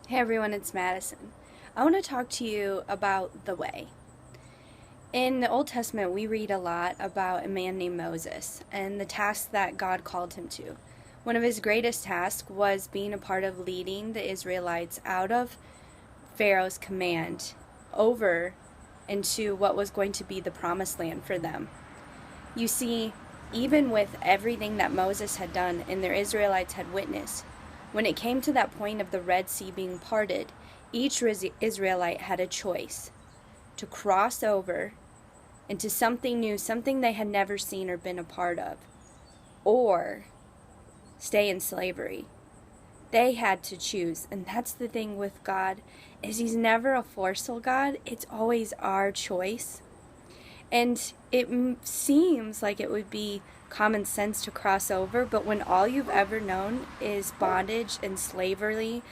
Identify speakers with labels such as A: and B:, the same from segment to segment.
A: Hey everyone, it's Madison. I want to talk to you about the way. In the Old Testament, we read a lot about a man named Moses and the task that God called him to. One of his greatest tasks was being a part of leading the Israelites out of Pharaoh's command over into what was going to be the promised land for them. You see, even with everything that Moses had done and the Israelites had witnessed, when it came to that point of the Red Sea being parted, each Israelite had a choice to cross over into something new, something they had never seen or been a part of, or stay in slavery. They had to choose, and that's the thing with God, is He's never a forceful God. It's always our choice. And it seems like it would be common sense to cross over, but when all you've ever known is bondage and slavery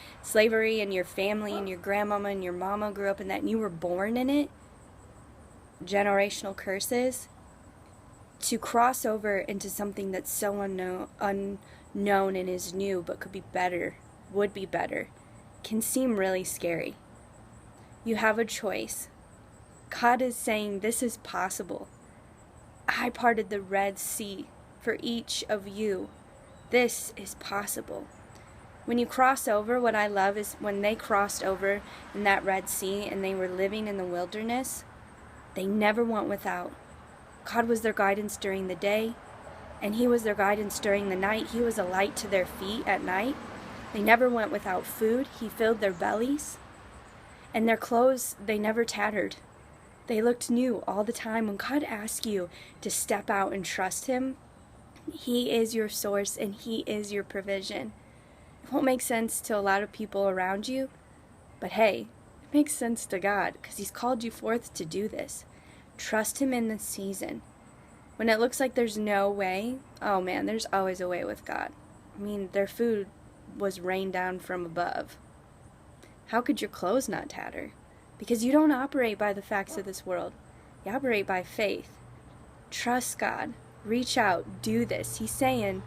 A: and your family and your grandmama and your mama grew up in that and you were born in it, generational curses, to cross over into something that's so unknown and is new but could be better, would be better, can seem really scary. You have a choice. God is saying this is possible. I parted the Red Sea for each of you. This is possible. When you cross over, what I love is when they crossed over in that Red Sea and they were living in the wilderness, they never went without. God was their guidance during the day, and He was their guidance during the night. He was a light to their feet at night. They never went without food. He filled their bellies, and their clothes, they never tattered. They looked new all the time. When God asks you to step out and trust Him, He is your source and He is your provision. It won't make sense to a lot of people around you, but hey, it makes sense to God because He's called you forth to do this. Trust Him in this season. When it looks like there's no way, oh man, there's always a way with God. I mean, their food was rained down from above. How could your clothes not tatter? Because you don't operate by the facts of this world. You operate by faith. Trust God. Reach out. Do this. He's saying,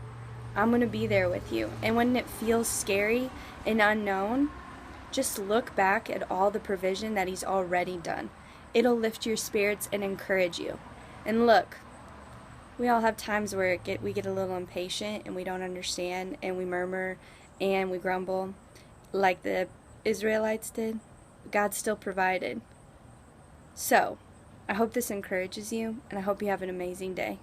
A: I'm going to be there with you. And when it feels scary and unknown, just look back at all the provision that He's already done. It'll lift your spirits and encourage you. And look, we all have times where we get a little impatient and we don't understand and we murmur and we grumble like the Israelites did. God still provided. So, I hope this encourages you, and I hope you have an amazing day.